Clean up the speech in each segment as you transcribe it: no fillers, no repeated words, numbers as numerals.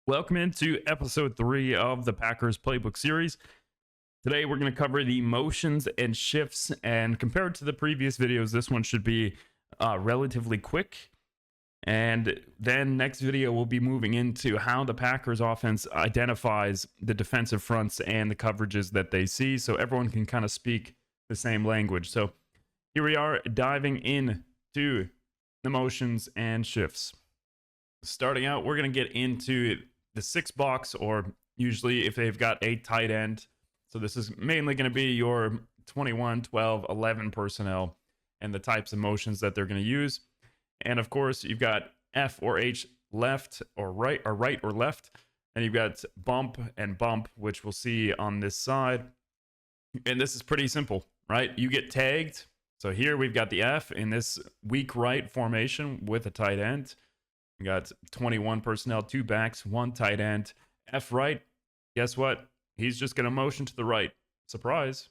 Welcome into episode 3 of the Packers Playbook series. Today we're going to cover the motions and shifts, and compared to the previous videos, this one should be relatively quick. And then next video we'll be moving into how the Packers offense identifies the defensive fronts and the coverages that they see, so everyone can kind of speak the same language. So here we are diving into the motions and shifts. Starting out, we're going to get into the 6-box, or usually if they've got a tight end. So this is mainly going to be your 21, 12, 11 personnel and the types of motions that they're going to use. And of course, you've got F or H left or right or left. And you've got bump and bump, which we'll see on this side. And this is pretty simple, right? You get tagged. So here we've got the F in this weak right formation with a tight end. We got 21 personnel, 2 backs, 1 tight end. F right, guess what? He's just going to motion to the right. Surprise.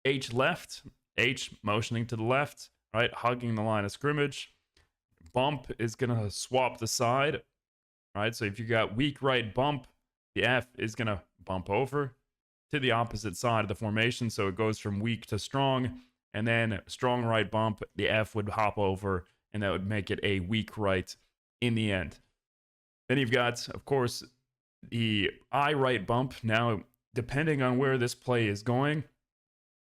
H left, H motioning to the left, right? Hugging the line of scrimmage. Bump is going to swap the side, right? So if you got weak right bump, the F is going to bump over to the opposite side of the formation. So it goes from weak to strong. And then strong right bump, the F would hop over, and that would make it a weak right in the end. Then you've got, of course, the I right bump. Now, depending on where this play is going,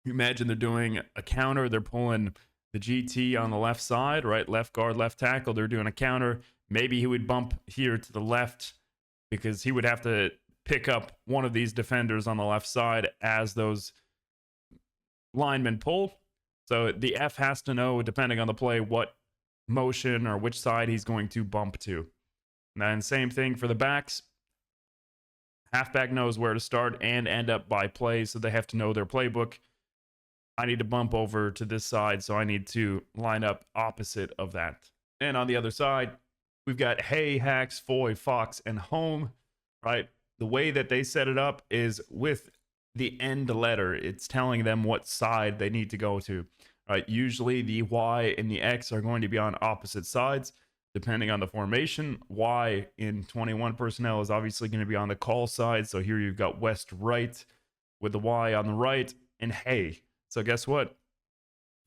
you imagine they're doing a counter. They're pulling the GT on the left side, right? Left guard, left tackle. They're doing a counter. Maybe he would bump here to the left because he would have to pick up one of these defenders on the left side as those linemen pull. So the F has to know, depending on the play, what motion or which side he's going to bump to. And then same thing for the backs. Halfback knows where to start and end up by play, so they have to know their playbook. I need to bump over to this side, so I need to line up opposite of that. And on the other side, we've got Hay, Hacks, Foy, Fox, and Home, right? The way that they set it up is with the end letter. It's telling them what side they need to go to. Right, usually the Y and the X are going to be on opposite sides, depending on the formation. Y in 21 personnel is obviously going to be on the call side. So here you've got West right with the Y on the right and Hey. So guess what?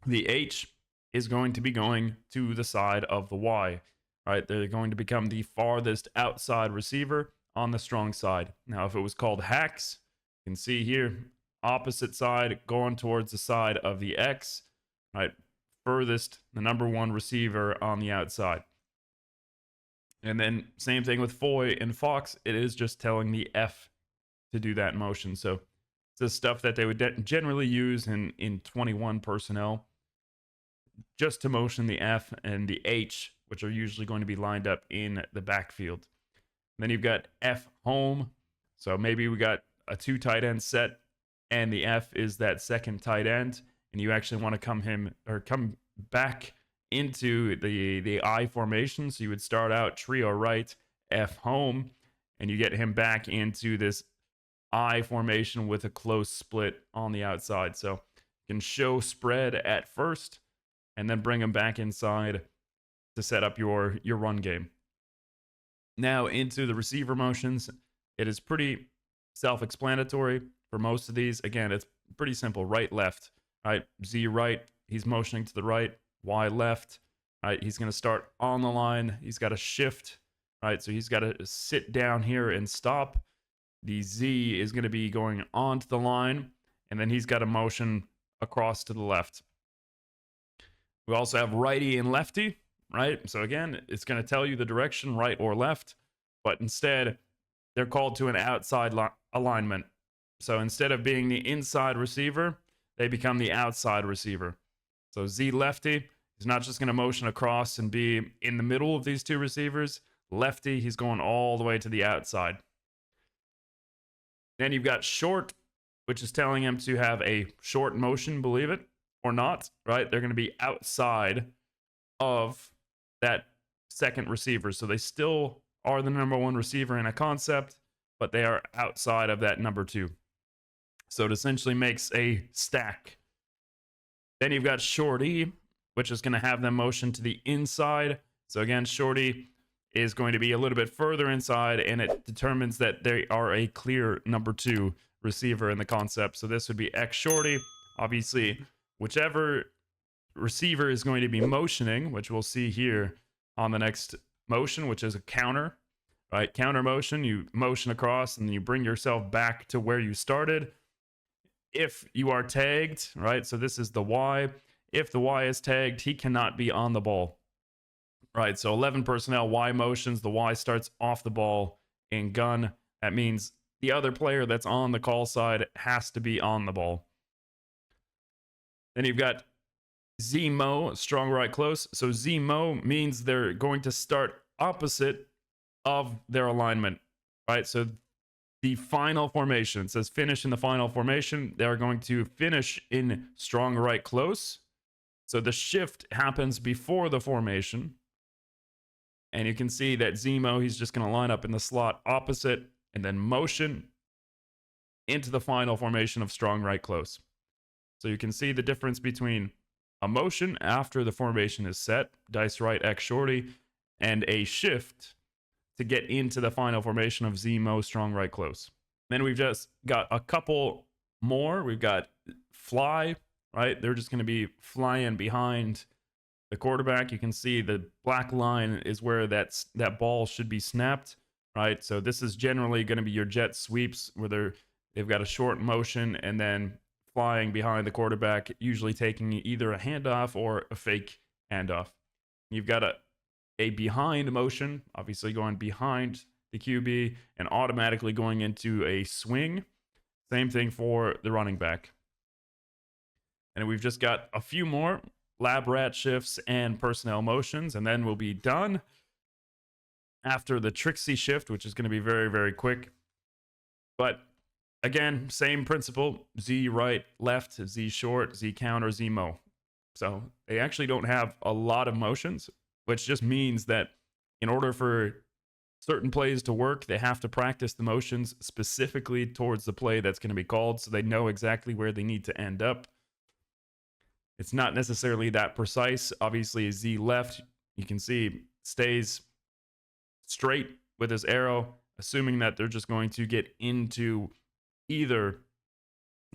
The H is going to be going to the side of the Y. Right, they're going to become the farthest outside receiver on the strong side. Now, if it was called Hacks, you can see here, opposite side going towards the side of the X. Right, furthest, the number 1 receiver on the outside. And then same thing with Foy and Fox. It is just telling the F to do that motion. So it's the stuff that they would generally use in 21 personnel, just to motion the F and the H, which are usually going to be lined up in the backfield. And then you've got F home. So maybe we got a 2 tight end set, and the F is that second tight end. And you actually want to come back into the I formation. So you would start out trio right, F home, and you get him back into this I formation with a close split on the outside. So you can show spread at first and then bring him back inside to set up your run game. Now into the receiver motions. It is pretty self-explanatory for most of these. Again, it's pretty simple. Right, left. Right, Z right, he's motioning to the right. Y left, right, he's going to start on the line. He's got to shift, right, so he's got to sit down here and stop. The Z is going to be going onto the line, and then he's got to motion across to the left. We also have righty and lefty, right? So again, it's going to tell you the direction, right or left, but instead, they're called to an outside alignment. So instead of being the inside receiver, they become the outside receiver. So Z lefty is not just going to motion across and be in the middle of these 2 receivers. Lefty, he's going all the way to the outside. Then you've got short, which is telling him to have a short motion, believe it or not, right? They're going to be outside of that second receiver. So they still are the number 1 receiver in a concept, but they are outside of that number 2. So it essentially makes a stack. Then you've got shorty, which is going to have them motion to the inside. So again, shorty is going to be a little bit further inside, and it determines that they are a clear number 2 receiver in the concept. So this would be X shorty. Obviously, whichever receiver is going to be motioning, which we'll see here on the next motion, which is a counter, right? Counter motion, you motion across and then you bring yourself back to where you started. If you are tagged, right? So this is the Y. If the Y is tagged, he cannot be on the ball, right? So 11 personnel, Y motions, the Y starts off the ball in gun. That means the other player that's on the call side has to be on the ball. Then you've got Z-Mo, strong right close. So Z-Mo means they're going to start opposite of their alignment, right? So the final formation, it says finish in the final formation. They're going to finish in strong right close. So the shift happens before the formation. And you can see that Z-Mo, he's just going to line up in the slot opposite and then motion into the final formation of strong right close. So you can see the difference between a motion after the formation is set, dice right X shorty, and a shift to get into the final formation of Z-Mo strong right close. Then we've just got a couple more. We've got fly, right? They're just going to be flying behind the quarterback. You can see the black line is where that ball should be snapped, right? So this is generally going to be your jet sweeps where they've got a short motion and then flying behind the quarterback, usually taking either a handoff or a fake handoff. You've got a behind motion, obviously going behind the QB and automatically going into a swing. Same thing for the running back. And we've just got a few more lab rat shifts and personnel motions, and then we'll be done after the Trixie shift, which is going to be very, very quick. But again, same principle, Z right, left, Z short, Z counter, Z mo. So they actually don't have a lot of motions, which just means that in order for certain plays to work, they have to practice the motions specifically towards the play that's going to be called so they know exactly where they need to end up. It's not necessarily that precise. Obviously, Z left, you can see, stays straight with his arrow, assuming that they're just going to get into either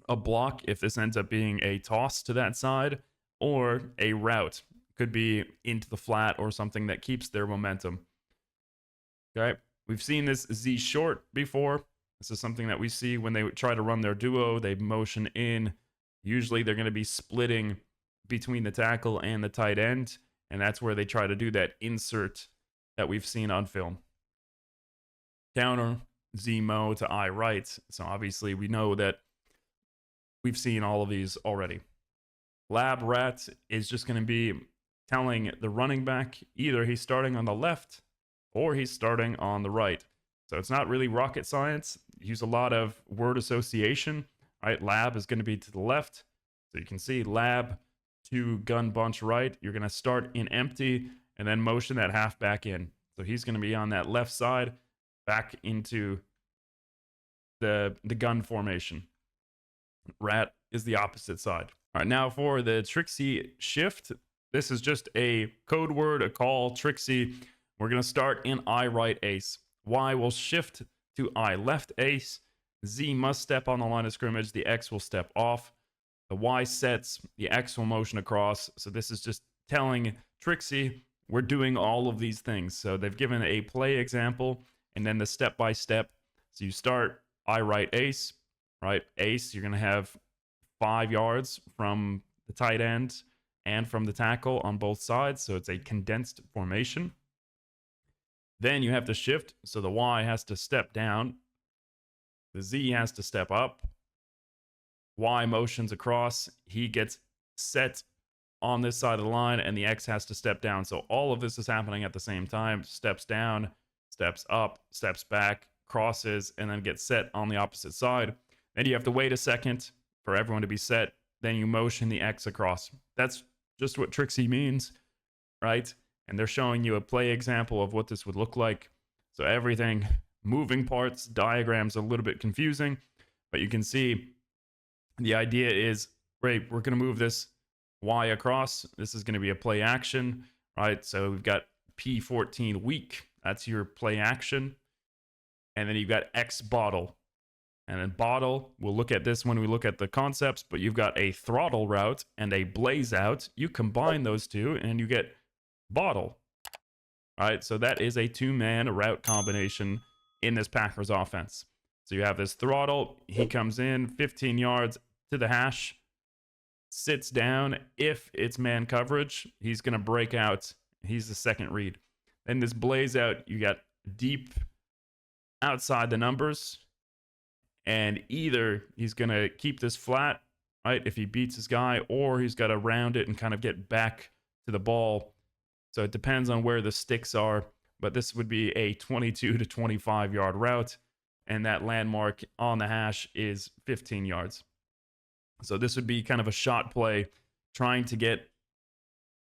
a block if this ends up being a toss to that side, or a route. Could be into the flat or something that keeps their momentum. Okay, we've seen this Z short before. This is something that we see when they try to run their duo. They motion in. Usually they're going to be splitting between the tackle and the tight end, and that's where they try to do that insert that we've seen on film. Counter, Z-Mo to I right. So obviously we know that we've seen all of these already. Lab rat is just going to be telling the running back either he's starting on the left or he's starting on the right. So it's not really rocket science. Use a lot of word association. Right? Lab is going to be to the left. So you can see lab to gun bunch right. You're going to start in empty and then motion that half back in. So he's going to be on that left side back into the gun formation. Rat is the opposite side. All right, now for the Trixie shift. This is just a code word, a call, Trixie. We're going to start in I right ace. Y will shift to I left ace. Z must step on the line of scrimmage. The X will step off. The Y sets. The X will motion across. So this is just telling Trixie we're doing all of these things. So they've given a play example and then the step-by-step. So you start I right ace, right? Ace, you're going to have 5 yards from the tight end and from the tackle on both sides. So it's a condensed formation. Then you have to shift. So the Y has to step down. The Z has to step up. Y motions across. He gets set on this side of the line, and the X has to step down. So all of this is happening at the same time. Steps down, steps up, steps back, crosses, and then gets set on the opposite side. Then you have to wait a second for everyone to be set. Then you motion the X across. That's just what Trixie means, right? And they're showing you a play example of what this would look like. So everything, moving parts, diagrams, a little bit confusing, but you can see the idea is, great, we're going to move this Y across. This is going to be a play action, right? So we've got P14 weak. That's your play action. And then you've got X bottle. And then bottle, we'll look at this when we look at the concepts, but you've got a throttle route and a blaze out. You combine those two and you get bottle. All right, so that is a two-man route combination in this Packers offense. So you have this throttle. He comes in 15 yards to the hash, sits down. If it's man coverage, he's going to break out. He's the second read. Then this blaze out, you got deep outside the numbers. And either he's going to keep this flat, right, if he beats his guy, or he's got to round it and kind of get back to the ball. So it depends on where the sticks are. But this would be a 22 to 25 yard route. And that landmark on the hash is 15 yards. So this would be kind of a shot play, trying to get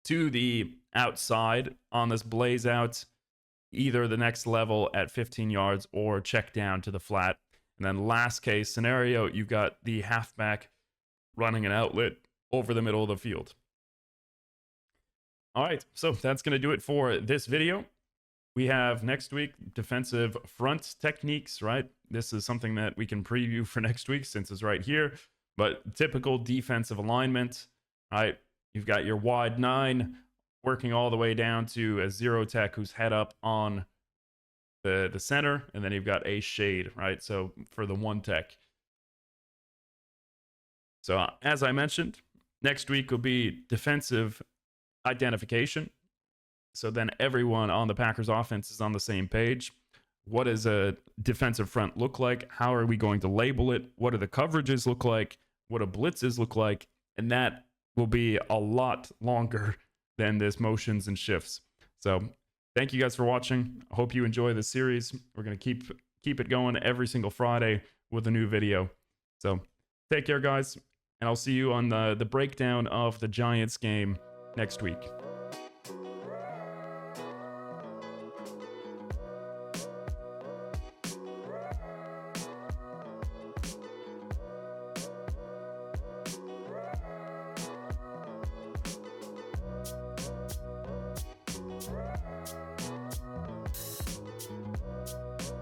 to the outside on this blaze out, either the next level at 15 yards or check down to the flat. And then last case scenario, you've got the halfback running an outlet over the middle of the field. All right, so that's going to do it for this video. We have next week defensive front techniques, right? This is something that we can preview for next week since it's right here. But typical defensive alignment, right? You've got your wide 9 working all the way down to a zero tech who's head up on the center, and then you've got a shade, right? So for the 1 tech. So as I mentioned, next week will be defensive identification. So then everyone on the Packers offense is on the same page. What does a defensive front look like? How are we going to label it? What do the coverages look like? What do blitzes look like? And that will be a lot longer than this motions and shifts. So thank you guys for watching. I hope you enjoy this series. We're going to keep it going every single Friday with a new video. So take care, guys, and I'll see you on the breakdown of the Giants game next week.